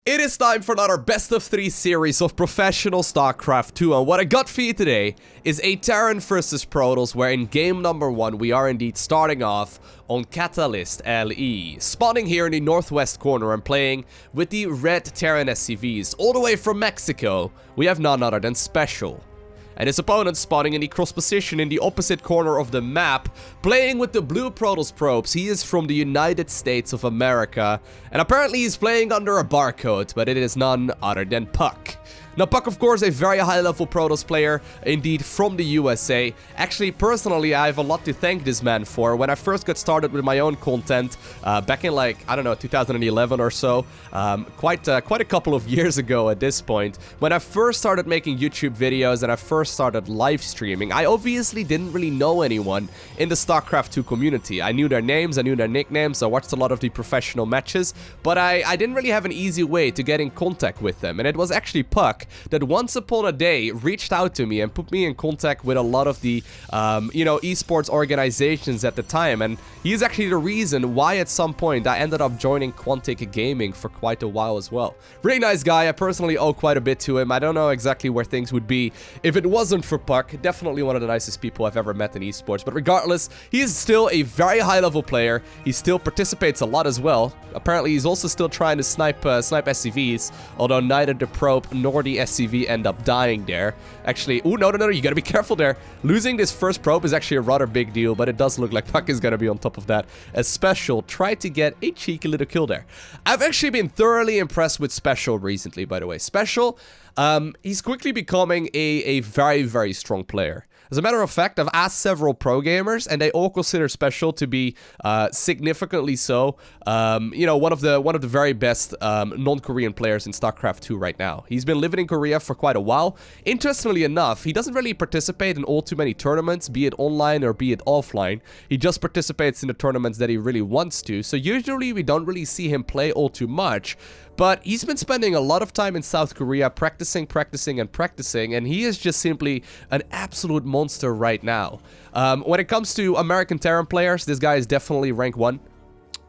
It is time for another best of 3 series of professional StarCraft 2, and what I got for you today is a Terran versus Protoss, where in game number 1 we are indeed starting off on Catalyst LE. Spawning here in the northwest corner and playing with the red Terran SCVs. All the way from Mexico, we have none other than Special. And his opponent spawning in the cross position in the opposite corner of the map, playing with the blue Protoss probes. He is from the United States of America, and apparently he's playing under a barcode, but it is none other than Puck. Now, Puck, of course, a very high-level Protoss player, indeed from the USA. Actually, personally, I have a lot to thank this man for. When I first got started with my own content, back in, like, I don't know, 2011 or so, quite a couple of years ago at this point, when I first started making YouTube videos and I first started live streaming, I obviously didn't really know anyone in the StarCraft 2 community. I knew their names, I knew their nicknames, I watched a lot of the professional matches, but I didn't really have an easy way to get in contact with them, and it was actually Puck that once upon a day reached out to me and put me in contact with a lot of the, esports organizations at the time, and he's actually the reason why at some point I ended up joining Quantic Gaming for quite a while as well. Really nice guy. I personally owe quite a bit to him. I don't know exactly where things would be if it wasn't for Puck. Definitely one of the nicest people I've ever met in esports, but regardless, he is still a very high-level player. He still participates a lot as well. Apparently, he's also still trying to snipe SCVs, although neither the probe nor the SCV end up dying there. Actually, ooh, no, you gotta be careful there. Losing this first probe is actually a rather big deal, but it does look like Puck is gonna be on top of that, as Special tried to get a cheeky little kill there. I've actually been thoroughly impressed with Special recently, by the way. Special, he's quickly becoming a very, very strong player. As a matter of fact, I've asked several pro gamers, and they all consider Special to be significantly so, one of the very best non-Korean players in StarCraft 2 right now. He's been living in Korea for quite a while. Interestingly enough, he doesn't really participate in all too many tournaments, be it online or be it offline. He just participates in the tournaments that he really wants to, so usually we don't really see him play all too much. But he's been spending a lot of time in South Korea practicing, and he is just simply an absolute monster right now. When it comes to American Terran players, this guy is definitely rank 1.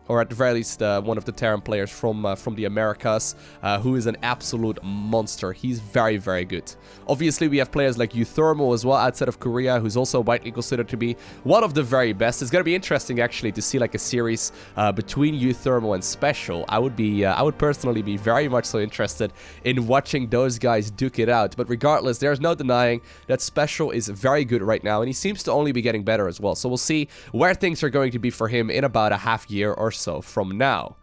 Or at the very least, one of the Terran players from the Americas, who is an absolute monster. He's very, very good. Obviously, we have players like Euthermal as well, outside of Korea, who's also widely considered to be one of the very best. It's gonna be interesting, actually, to see like a series between Euthermal and Special. I would personally be very much so interested in watching those guys duke it out. But regardless, there's no denying that Special is very good right now, and he seems to only be getting better as well. So we'll see where things are going to be for him in about a half year or so from now.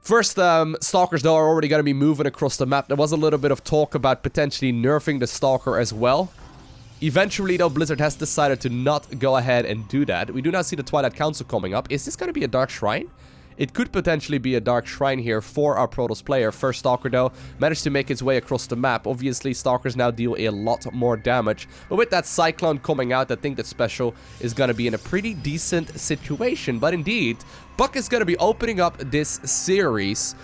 First, Stalkers, though, are already going to be moving across the map. There was a little bit of talk about potentially nerfing the Stalker as well. Eventually, though, Blizzard has decided to not go ahead and do that. We do not see the Twilight Council coming up. Is this going to be a Dark Shrine? It could potentially be a Dark Shrine here for our Protoss player. First Stalker, though, managed to make its way across the map. Obviously, Stalkers now deal a lot more damage. But with that Cyclone coming out, I think that Special is going to be in a pretty decent situation. But indeed, Puck is going to be opening up this series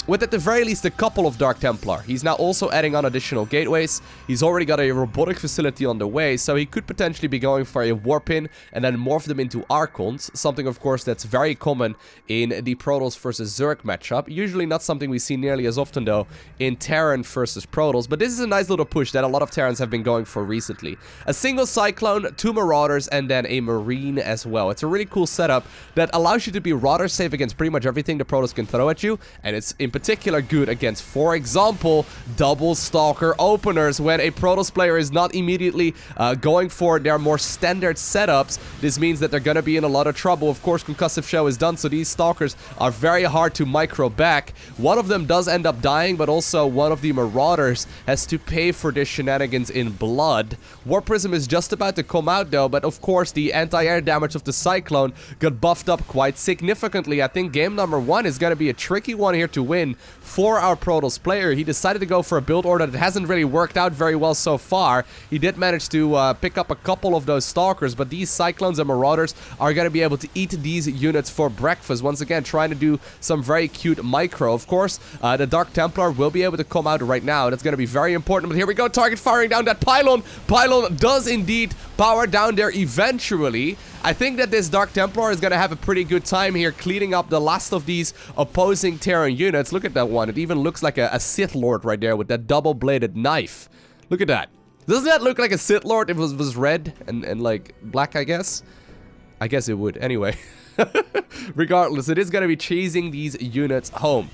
with at the very least a couple of Dark Templar. He's now also adding on additional gateways. He's already got a robotic facility on the way, so he could potentially be going for a Warpin and then morph them into Archons, something of course that's very common in the Protoss versus Zerg matchup. Usually not something we see nearly as often though in Terran versus Protoss, but this is a nice little push that a lot of Terrans have been going for recently. A single Cyclone, 2 Marauders, and then a Marine as well. It's a really cool setup that allows you to be rather safe against pretty much everything the Protoss can throw at you, and it's in particular good against, for example, double Stalker openers. When a Protoss player is not immediately going for their more standard setups, this means that they're going to be in a lot of trouble. Of course, Concussive Shell is done, so these Stalkers are very hard to micro back. One of them does end up dying, but also one of the Marauders has to pay for their shenanigans in blood. War Prism is just about to come out, though, but of course, the anti-air damage of the Cyclone got buffed up quite significantly. I think game number 1 is going to be a tricky one here to win for our Protoss player. He decided to go for a build order that hasn't really worked out very well so far. He did manage to pick up a couple of those Stalkers, but these Cyclones and Marauders are going to be able to eat these units for breakfast. Once again, trying to do some very cute micro. Of course, the Dark Templar will be able to come out right now. That's going to be very important, but here we go. Target firing down that pylon. Pylon does indeed power down there eventually. I think that this Dark Templar is going to have a pretty good time here cleaning up the last of these opposing Terran units. Look at that one. It even looks like a Sith Lord right there with that double-bladed knife. Look at that. Doesn't that look like a Sith Lord if it was red and like black, I guess? I guess it would. Anyway. Regardless, it is going to be chasing these units home.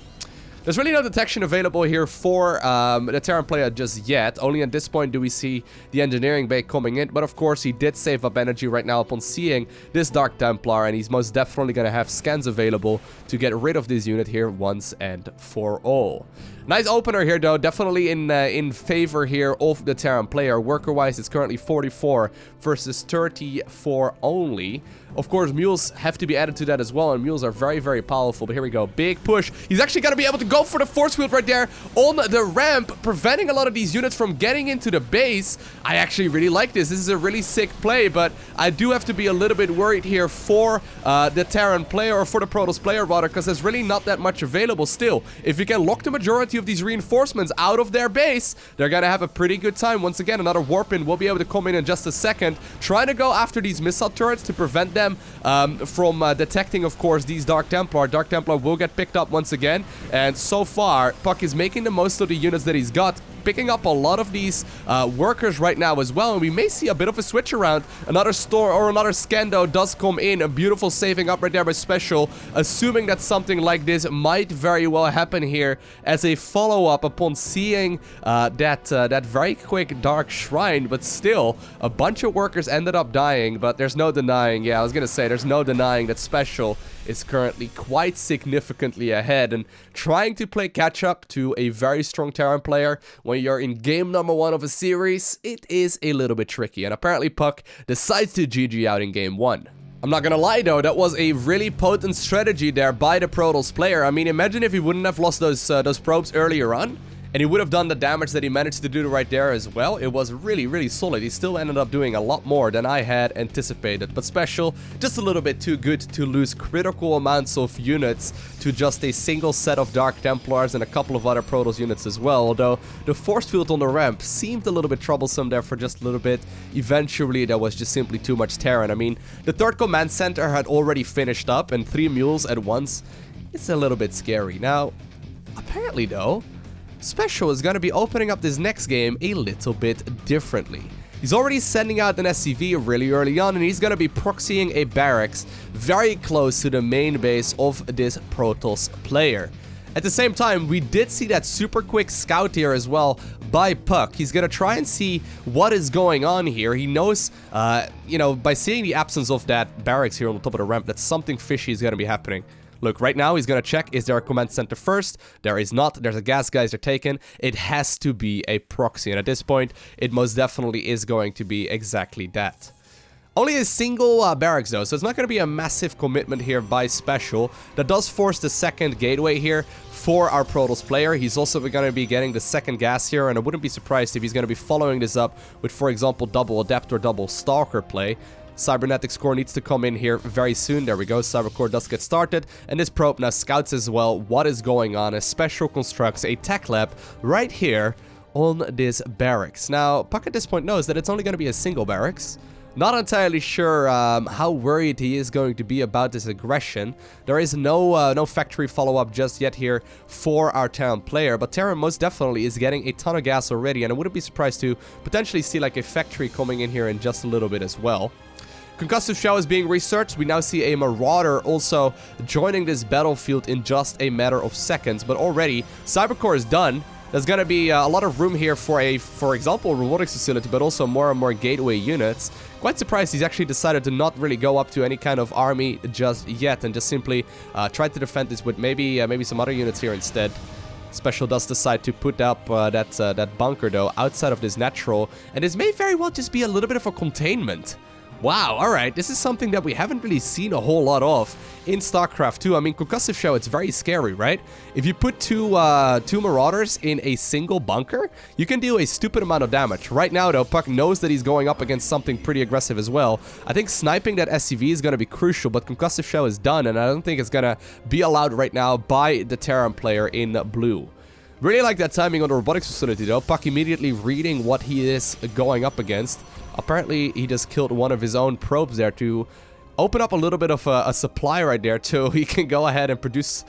There's really no detection available here for the Terran player just yet. Only at this point do we see the engineering bay coming in. But of course, he did save up energy right now upon seeing this Dark Templar. And he's most definitely going to have scans available to get rid of this unit here once and for all. Nice opener here, though. Definitely in favor here of the Terran player. Worker-wise, it's currently 44 versus 34 only. Of course, mules have to be added to that as well, and mules are very, very powerful. But here we go. Big push. He's actually going to be able to go for the force field right there on the ramp, preventing a lot of these units from getting into the base. I actually really like this. This is a really sick play, but I do have to be a little bit worried here for the Terran player, or for the Protoss player, rather, because there's really not that much available still. If you can lock the majority of these reinforcements out of their base, they're going to have a pretty good time. Once again, another warp in will be able to come in just a second, trying to go after these missile turrets to prevent them from detecting, of course, these Dark Templar. Dark Templar will get picked up once again, and so far, Puck is making the most of the units that he's got, picking up a lot of these workers right now as well, and we may see a bit of a switch around. Another store or another Scando does come in. A beautiful saving up right there by Special, assuming that something like this might very well happen here as a follow-up upon seeing that very quick Dark Shrine. But still, a bunch of workers ended up dying, but there's no denying, yeah, I was gonna say, there's no denying that Special is currently quite significantly ahead and trying to play catch-up to a very strong Terran player. When you're in game number 1 of a series, it is a little bit tricky, and apparently Puck decides to GG out in game 1. I'm not gonna lie though, that was a really potent strategy there by the Protoss player. I mean, imagine if he wouldn't have lost those probes earlier on, and he would have done the damage that he managed to do right there as well. It was really, really solid. He still ended up doing a lot more than I had anticipated. But Special, just a little bit too good to lose critical amounts of units to just a single set of Dark Templars and a couple of other Protoss units as well. Although the force field on the ramp seemed a little bit troublesome there for just a little bit. Eventually, there was just simply too much Terran. I mean, the third command center had already finished up, and 3 mules at once, it's a little bit scary. Now, apparently though, Special is going to be opening up this next game a little bit differently. He's already sending out an SCV really early on, and he's going to be proxying a barracks very close to the main base of this Protoss player. At the same time, we did see that super quick scout here as well by Puck. He's going to try and see what is going on here. He knows, you know, by seeing the absence of that barracks here on the top of the ramp, that something fishy is going to be happening. Look, right now he's going to check, is there a command center first? There is not. There's a gas geyser taken. It has to be a proxy, and at this point, it most definitely is going to be exactly that. Only a single barracks though, so it's not going to be a massive commitment here by Special. That does force the second gateway here for our Protoss player. He's also going to be getting the second gas here, and I wouldn't be surprised if he's going to be following this up with, for example, double Adept or double Stalker play. Cybernetics core needs to come in here very soon. There we go. Cybercore does get started. And this probe now scouts as well what is going on as Special constructs a tech lab right here on this barracks. Now, Puck at this point knows that it's only going to be a single barracks. Not entirely sure how worried he is going to be about this aggression. There is no factory follow-up just yet here for our Terran player, but Terran most definitely is getting a ton of gas already, and I wouldn't be surprised to potentially see like a factory coming in here in just a little bit as well. Concussive shell is being researched. We now see a Marauder also joining this battlefield in just a matter of seconds, but already Cybercore is done. There's going to be a lot of room here for example, robotics facility, but also more and more gateway units. Quite surprised he's actually decided to not really go up to any kind of army just yet and just simply try to defend this with maybe some other units here instead. Special does decide to put up that bunker though outside of this natural, and this may very well just be a little bit of a containment. Wow, alright, this is something that we haven't really seen a whole lot of in StarCraft 2. I mean, concussive shell, it's very scary, right? If you put two Marauders in a single bunker, you can do a stupid amount of damage. Right now, though, Puck knows that he's going up against something pretty aggressive as well. I think sniping that SCV is going to be crucial, but concussive shell is done, and I don't think it's going to be allowed right now by the Terran player in blue. Really like that timing on the robotics facility though. Puck immediately reading what he is going up against. Apparently he just killed one of his own probes there to open up a little bit of a supply right there so he can go ahead and produce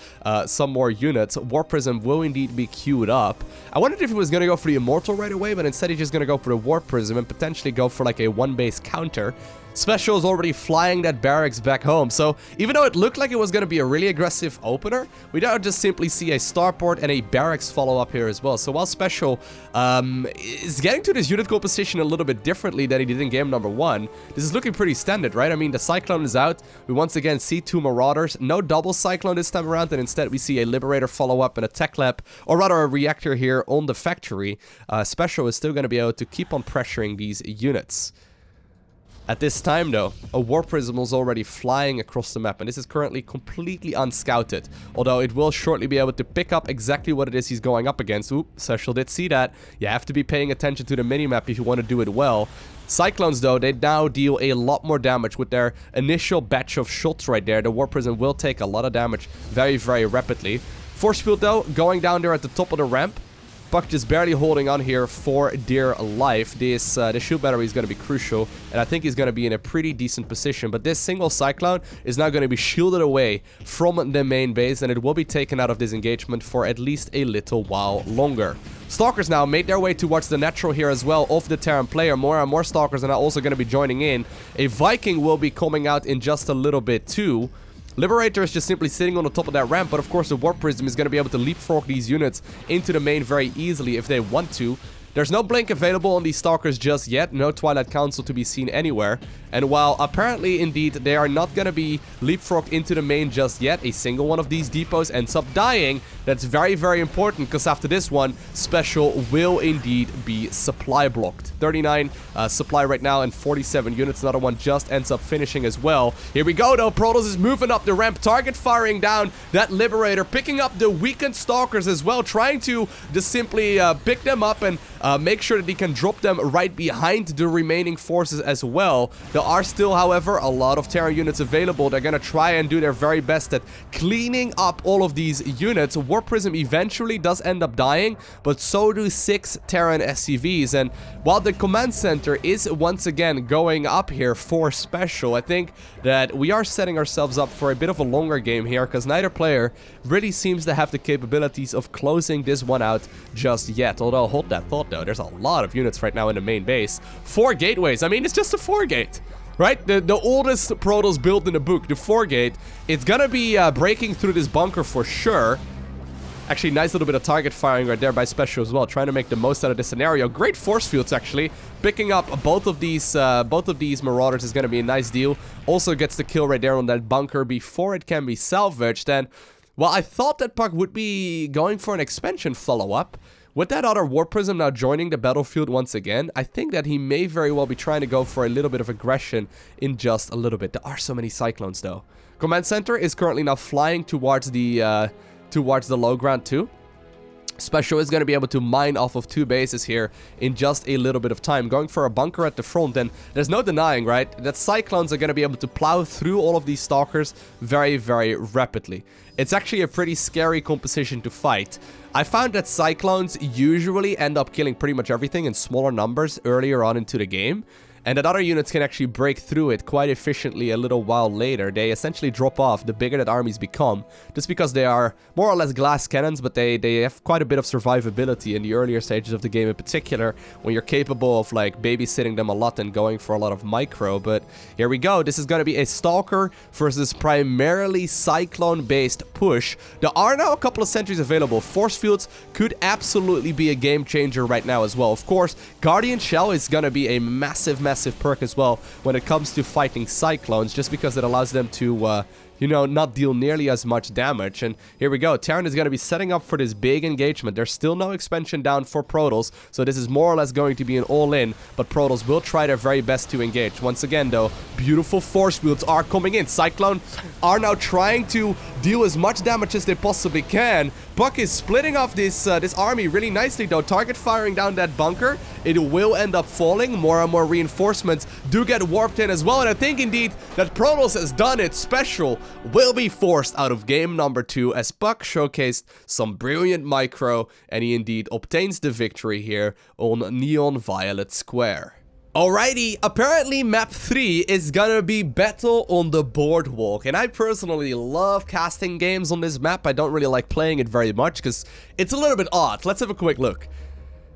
some more units. Warp Prism will indeed be queued up. I wondered if he was going to go for the Immortal right away, but instead he's just going to go for the Warp Prism and potentially go for like a one-base counter. Special is already flying that barracks back home, so even though it looked like it was going to be a really aggressive opener, we now just simply see a starport and a barracks follow up here as well. So while Special is getting to this unit composition a little bit differently than he did in game number 1, this is looking pretty standard, right? I mean, the Cyclone is out. We once again see 2 Marauders. No double Cyclone this time around, and instead we see a Liberator follow up and a Tech Lab, or rather a Reactor here on the factory. Special is still going to be able to keep on pressuring these units. At this time, though, a Warp Prism is already flying across the map, and this is currently completely unscouted. Although it will shortly be able to pick up exactly what it is he's going up against. Oop, Special did see that. You have to be paying attention to the minimap if you want to do it well. Cyclones, though, they now deal a lot more damage with their initial batch of shots right there. The Warp Prism will take a lot of damage very, very rapidly. Force Field, though, going down there at the top of the ramp. Puck just barely holding on here for dear life. This shield battery is going to be crucial, and I think he's going to be in a pretty decent position. But this single Cyclone is now going to be shielded away from the main base, and it will be taken out of this engagement for at least a little while longer. Stalkers now made their way towards the natural here as well of the Terran player. More and more Stalkers are now also going to be joining in. A Viking will be coming out in just a little bit too. Liberator is just simply sitting on the top of that ramp, but of course the Warp Prism is going to be able to leapfrog these units into the main very easily if they want to. There's no blink available on these Stalkers just yet, no Twilight Council to be seen anywhere. And while apparently indeed they are not going to be leapfrogged into the main just yet, a single one of these depots ends up dying. That's very, very important, because after this one, Special will indeed be supply blocked. 39 supply right now and 47 units. Another one just ends up finishing as well. Here we go though, Protoss is moving up the ramp, target firing down that Liberator, picking up the weakened Stalkers as well, trying to just simply pick them up and make sure that he can drop them right behind the remaining forces as well. There are still, however, a lot of Terran units available. They're going to try and do their very best at cleaning up all of these units. Warp Prism eventually does end up dying, but so do 6 Terran SCVs. And while the command center is once again going up here for Special, I think that we are setting ourselves up for a bit of a longer game here, because neither player really seems to have the capabilities of closing this one out just yet. Although, hold that thought though, there's a lot of units right now in the main base. 4 gateways. I mean, it's just a 4-gate. Right? The oldest Protoss built in the book, the 4-gate. It's gonna be breaking through this bunker for sure. Actually, nice little bit of target firing right there by Special as well, trying to make the most out of this scenario. Great force fields, actually. Picking up both of these Marauders is gonna be a nice deal. Also gets the kill right there on that bunker before it can be salvaged. And, well, I thought that Puck would be going for an expansion follow-up. With that other Warp Prism now joining the battlefield once again, I think that he may very well be trying to go for a little bit of aggression in just a little bit. There are so many Cyclones, though. Command Center is currently now flying towards the low ground, too. Special is going to be able to mine off of 2 bases here in just a little bit of time, going for a bunker at the front. And there's no denying, right, that Cyclones are going to be able to plow through all of these Stalkers very, very rapidly. It's actually a pretty scary composition to fight. I found that Cyclones usually end up killing pretty much everything in smaller numbers earlier on into the game, and that other units can actually break through it quite efficiently a little while later. They essentially drop off the bigger that armies become, just because they are more or less glass cannons, but they have quite a bit of survivability in the earlier stages of the game in particular, when you're capable of like babysitting them a lot and going for a lot of micro. But here we go, this is going to be a Stalker versus primarily Cyclone-based push. There are now a couple of sentries available. Force fields could absolutely be a game changer right now as well. Of course, Guardian Shell is going to be a massive perk as well when it comes to fighting Cyclones, just because it allows them to you know, not deal nearly as much damage. And here we go, Terran is going to be setting up for this big engagement. There's still no expansion down for Protoss, so this is more or less going to be an all-in, but Protoss will try their very best to engage. Once again though, beautiful force fields are coming in. Cyclone are now trying to deal as much damage as they possibly can, Buck is splitting off this army really nicely, though. Target firing down that bunker. It will end up falling. More and more reinforcements do get warped in as well. And I think indeed that Protoss has done it. Special will be forced out of game number 2 as Buck showcased some brilliant micro. And he indeed obtains the victory here on Neon Violet Square. Alrighty, apparently map 3 is gonna be Battle on the Boardwalk, and I personally love casting games on this map. I don't really like playing it very much because it's a little bit odd. Let's have a quick look.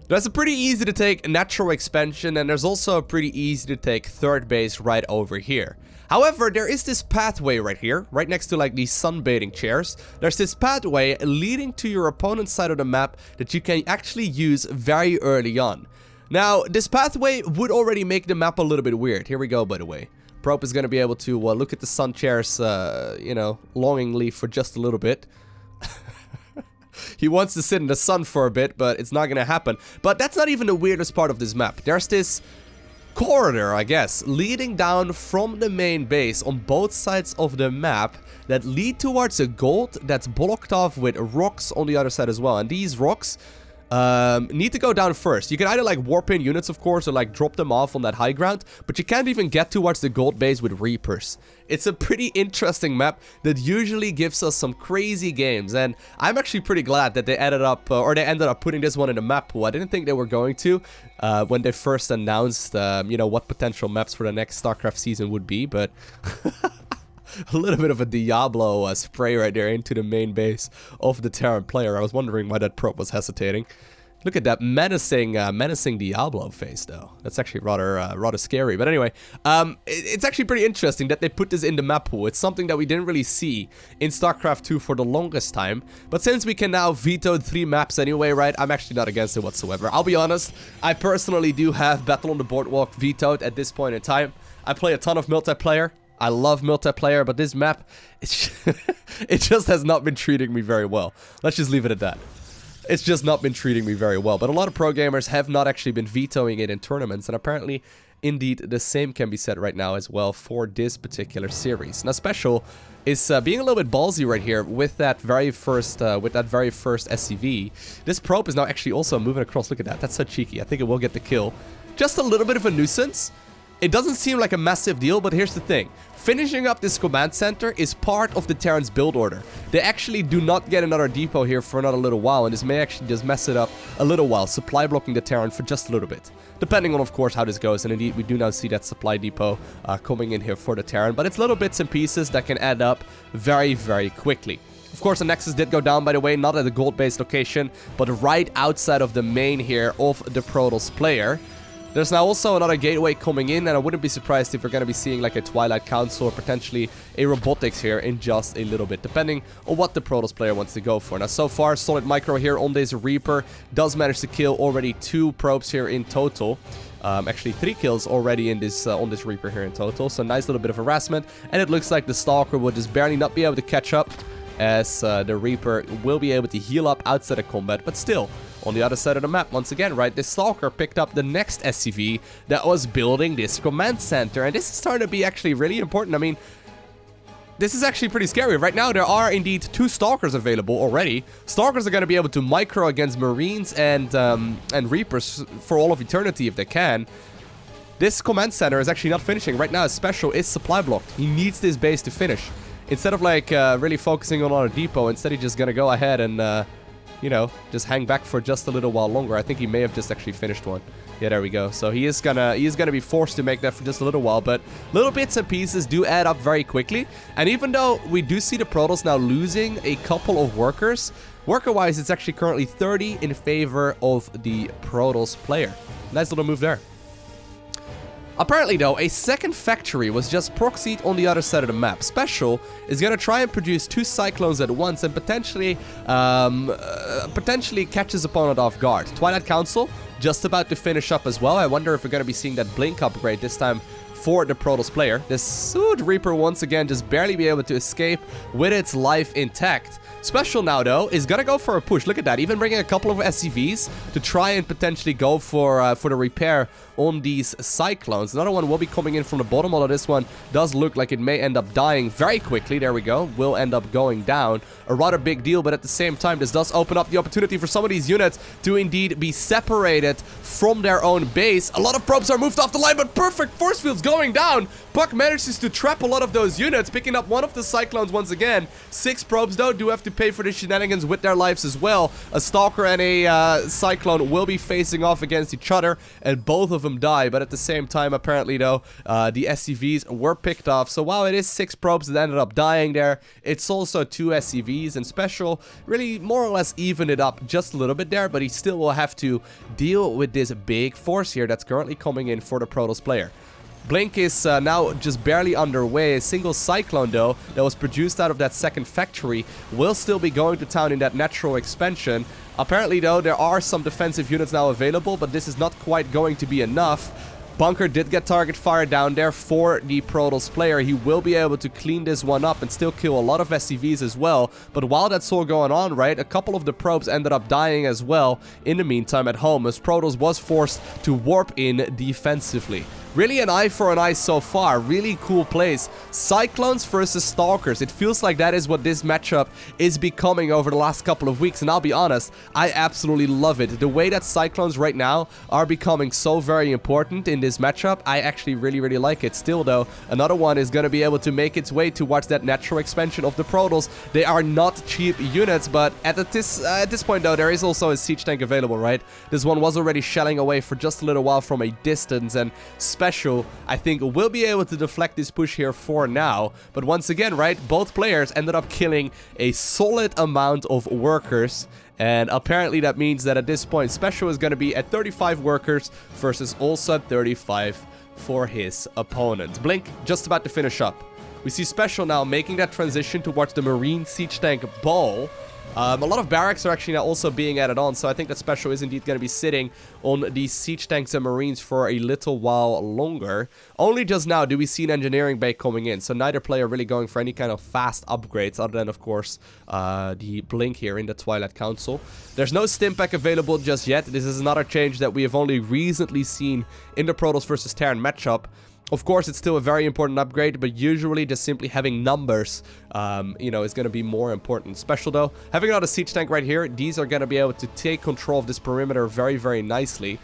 There's a pretty easy to take natural expansion, and there's also a pretty easy to take third base right over here. However, there is this pathway right here, right next to like these sunbathing chairs. There's this pathway leading to your opponent's side of the map that you can actually use very early on. Now, this pathway would already make the map a little bit weird. Here we go, by the way. Probe is going to be able to look at the sun chairs, you know, longingly for just a little bit. He wants to sit in the sun for a bit, but it's not going to happen. But that's not even the weirdest part of this map. There's this corridor, I guess, leading down from the main base on both sides of the map that lead towards a gold that's blocked off with rocks on the other side as well. And these rocks need to go down first. You can either like warp in units, of course, or like drop them off on that high ground, but you can't even get towards the gold base with Reapers. It's a pretty interesting map that usually gives us some crazy games, and I'm actually pretty glad that they ended up putting this one in the map pool. I didn't think they were going to when they first announced you know, what potential maps for the next StarCraft season would be, but a little bit of a Diablo spray right there into the main base of the Terran player. I was wondering why that probe was hesitating. Look at that menacing Diablo face, though. That's actually rather scary. But anyway, it's actually pretty interesting that they put this in the map pool. It's something that we didn't really see in StarCraft 2 for the longest time. But since we can now veto 3 maps anyway, right, I'm actually not against it whatsoever. I'll be honest, I personally do have Battle on the Boardwalk vetoed at this point in time. I play a ton of multiplayer. I love multiplayer, but this map, it just has not been treating me very well. Let's just leave it at that. It's just not been treating me very well. But a lot of pro gamers have not actually been vetoing it in tournaments, and apparently, indeed, the same can be said right now as well for this particular series. Now, Special is being a little bit ballsy right here with that very first SCV. This probe is now actually also moving across. Look at that. That's so cheeky. I think it will get the kill. Just a little bit of a nuisance. It doesn't seem like a massive deal, but here's the thing. Finishing up this command center is part of the Terran's build order. They actually do not get another depot here for another little while, and this may actually just mess it up a little while, supply blocking the Terran for just a little bit. Depending on, of course, how this goes, and indeed, we do now see that supply depot coming in here for the Terran, but it's little bits and pieces that can add up very, very quickly. Of course, the Nexus did go down, by the way, not at the gold-based location, but right outside of the main here of the Protoss player. There's now also another gateway coming in, and I wouldn't be surprised if we're going to be seeing like a Twilight Council or potentially a Robotics here in just a little bit, depending on what the Protoss player wants to go for. Now, so far, Solid Micro here on this Reaper does manage to kill already 2 probes here in total. Actually 3 kills already in this on this Reaper here in total, so nice little bit of harassment, and it looks like the Stalker will just barely not be able to catch up, as the Reaper will be able to heal up outside of combat, but still, on the other side of the map, once again, right, this Stalker picked up the next SCV that was building this command center, and this is starting to be actually really important. I mean, this is actually pretty scary. Right now, there are indeed 2 Stalkers available already. Stalkers are going to be able to micro against Marines and Reapers for all of eternity if they can. This command center is actually not finishing. Right now, Special is supply blocked. He needs this base to finish. Instead of, like, really focusing on a depot, instead he's just going to go ahead and you know, just hang back for just a little while longer. I think he may have just actually finished one. Yeah, there we go. So he is gonna be forced to make that for just a little while, but little bits and pieces do add up very quickly. And even though we do see the Protoss now losing a couple of workers, worker-wise, it's actually currently 30 in favor of the Protoss player. Nice little move there. Apparently, though, a second factory was just proxied on the other side of the map. Special is going to try and produce 2 Cyclones at once and potentially catches opponent off guard. Twilight Council just about to finish up as well. I wonder if we're going to be seeing that Blink upgrade this time for the Protoss player. This Reaper once again just barely be able to escape with its life intact. Special now, though, is gonna go for a push. Look at that, even bringing a couple of SCVs to try and potentially go for the repair on these Cyclones. Another one will be coming in from the bottom, although this one does look like it may end up dying very quickly. There we go. Will end up going down. A rather big deal, but at the same time, this does open up the opportunity for some of these units to indeed be separated from their own base. A lot of probes are moved off the line, but perfect force fields going down. Puck manages to trap a lot of those units, picking up one of the Cyclones once again. 6 probes, though, do have to pay for the shenanigans with their lives as well. A Stalker and a Cyclone will be facing off against each other, and both of them die. But at the same time, apparently, though, the SCVs were picked off. So while it is 6 probes that ended up dying there, it's also 2 SCVs, and Special really more or less evened it up just a little bit there, but he still will have to deal with this big force here that's currently coming in for the Protoss player. Blink is now just barely underway. A single Cyclone, though, that was produced out of that second factory will still be going to town in that natural expansion. Apparently, though, there are some defensive units now available, but this is not quite going to be enough. Bunker did get target fire down there for the Protoss player. He will be able to clean this one up and still kill a lot of SCVs as well. But while that's all going on, right, a couple of the probes ended up dying as well in the meantime at home, as Protoss was forced to warp in defensively. Really an eye for an eye so far. Really cool plays. Cyclones versus Stalkers. It feels like that is what this matchup is becoming over the last couple of weeks. And I'll be honest, I absolutely love it. The way that Cyclones right now are becoming so very important in this matchup, I actually really like it. Still, though, another one is going to be able to make its way towards that natural expansion of the Protoss. They are not cheap units, but at this point, though, there is also a siege tank available, right? This one was already shelling away for just a little while from a distance, and Special, I think, will be able to deflect this push here for now. But once again, right, both players ended up killing a solid amount of workers. And apparently that means that at this point, Special is going to be at 35 workers versus also 35 for his opponent. Blink just about to finish up. We see Special now making that transition towards the Marine Siege Tank Ball. A lot of barracks are actually now also being added on, so I think that Special is indeed going to be sitting on these siege tanks and marines for a little while longer. Only just now do we see an engineering bay coming in, so neither player really going for any kind of fast upgrades, other than, of course, the Blink here in the Twilight Council. There's no stim pack available just yet. This is another change that we have only recently seen in the Protoss versus Terran matchup. Of course, it's still a very important upgrade, but usually just simply having numbers, you know, is going to be more important. Special, though, having another siege tank right here, these are going to be able to take control of this perimeter very nicely.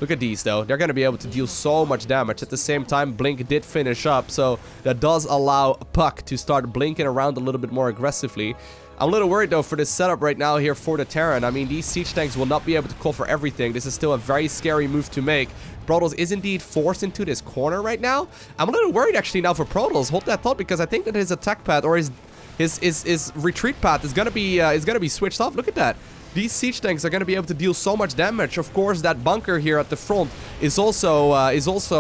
Look at these, though. They're going to be able to deal so much damage. At the same time, Blink did finish up, so that does allow Puck to start blinking around a little bit more aggressively. I'm a little worried, though, for this setup right now here for the Terran. I mean, these siege tanks will not be able to cover everything. This is still a very scary move to make. Protoss is indeed forced into this corner right now. I'm a little worried, actually, now for Protoss. Hold that thought, because I think that his attack path or his retreat path is gonna be switched off. Look at that. These siege tanks are going to be able to deal so much damage. Of course, that bunker here at the front is also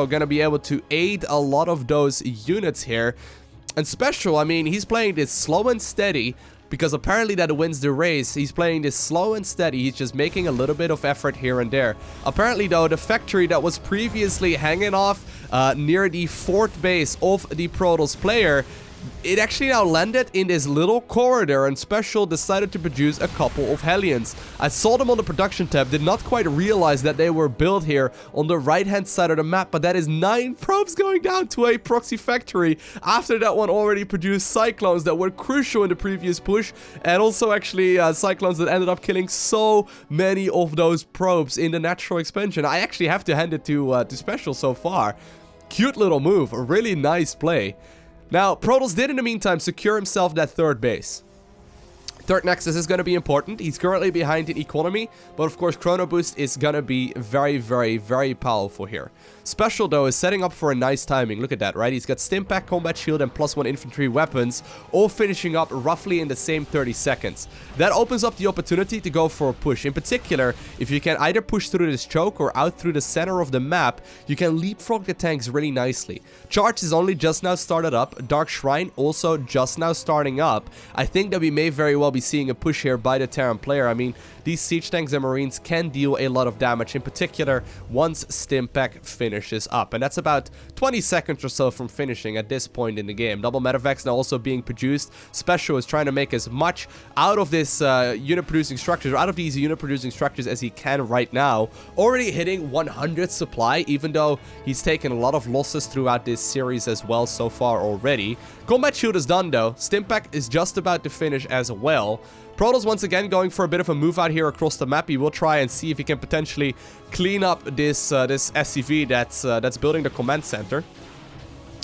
going to be able to aid a lot of those units here. And Special, I mean, he's playing this slow and steady, because apparently that wins the race. He's playing this slow and steady. He's just making a little bit of effort here and there. Apparently, though, the factory that was previously hanging off near the fort base of the Protoss player, it actually now landed in this little corridor, and Special decided to produce a couple of Hellions. I saw them on the production tab, did not quite realize that they were built here on the right-hand side of the map, but that is 9 probes going down to a proxy factory. After that one already produced Cyclones that were crucial in the previous push, and also actually Cyclones that ended up killing so many of those probes in the natural expansion. I actually have to hand it to Special so far. Cute little move, a really nice play. Now, Protoss did in the meantime secure himself that third base. Third Nexus is going to be important. He's currently behind in economy, but of course Chrono Boost is going to be very powerful here. Special, though, is setting up for a nice timing. Look at that, right? He's got Stimpack, Combat Shield, and +1 infantry weapons, all finishing up roughly in the same 30 seconds. That opens up the opportunity to go for a push. In particular, if you can either push through this choke or out through the center of the map, you can leapfrog the tanks really nicely. Charge is only just now started up. Dark Shrine also just now starting up. I think that we may very well be be seeing a push here by the Terran player. I mean, these siege tanks and marines can deal a lot of damage, in particular once Stimpack finishes up. And that's about 20 seconds or so from finishing at this point in the game. Double Medevacs now also being produced. Special is trying to make as much out of this unit-producing structures, or out of these unit-producing structures as he can right now. Already hitting 100 supply, even though he's taken a lot of losses throughout this series as well so far already. Combat shield is done though. Stimpack is just about to finish as well. Protoss once again going for a bit of a move out here across the map. He will try and see if he can potentially clean up this this SCV that's building the command center.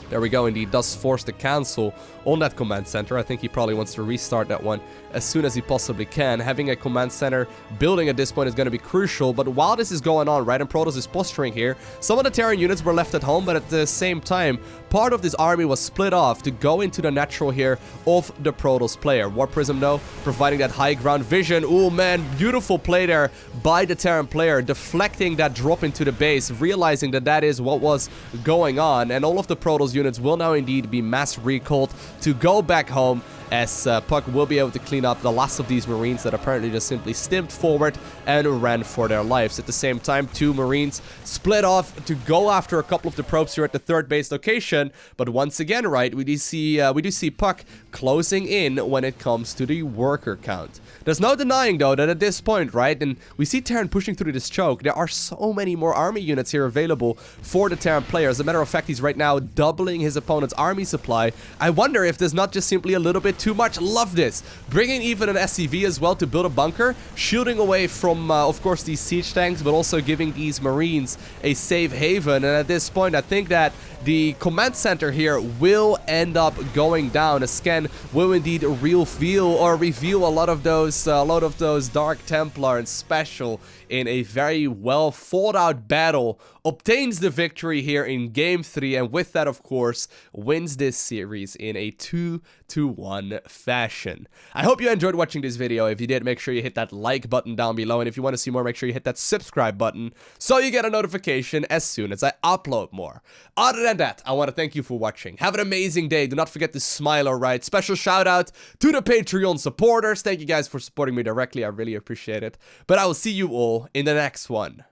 There we go, indeed, does force the cancel on that command center. I think he probably wants to restart that one as soon as he possibly can. Having a command center building at this point is going to be crucial, but while this is going on, right, and Protoss is posturing here, some of the Terran units were left at home, but at the same time, part of this army was split off to go into the natural here of the Protoss player. War Prism, though, providing that high ground vision. Oh man, beautiful play there by the Terran player, deflecting that drop into the base, realizing that that is what was going on, and all of the Protoss units will now indeed be mass recalled to go back home, as Puck will be able to clean up the last of these marines that apparently just simply stimped forward and ran for their lives. At the same time, 2 marines split off to go after a couple of the probes here at the 3rd base location, but once again, right, we do see Puck closing in when it comes to the worker count. There's no denying, though, that at this point, right, and we see Terran pushing through this choke, there are so many more army units here available for the Terran player. As a matter of fact, he's right now doubling his opponent's army supply. I wonder if there's not just simply a little bit too much. Love this. Bringing even an SCV as well to build a bunker, shielding away from, of course, these siege tanks, but also giving these marines a safe haven. And at this point, I think that the command center here will end up going down. A scan will indeed reveal a lot of those Dark Templar and Special in a very well thought out battle, obtains the victory here in Game 3, and with that, of course, wins this series in a 2-1 fashion. I hope you enjoyed watching this video. If you did, make sure you hit that like button down below, and if you want to see more, make sure you hit that subscribe button so you get a notification as soon as I upload more. Other than that, I want to thank you for watching. Have an amazing day. Do not forget to smile, alright? Special shout out to the Patreon supporters. Thank you guys for supporting me directly. I really appreciate it. But I will see you all in the next one.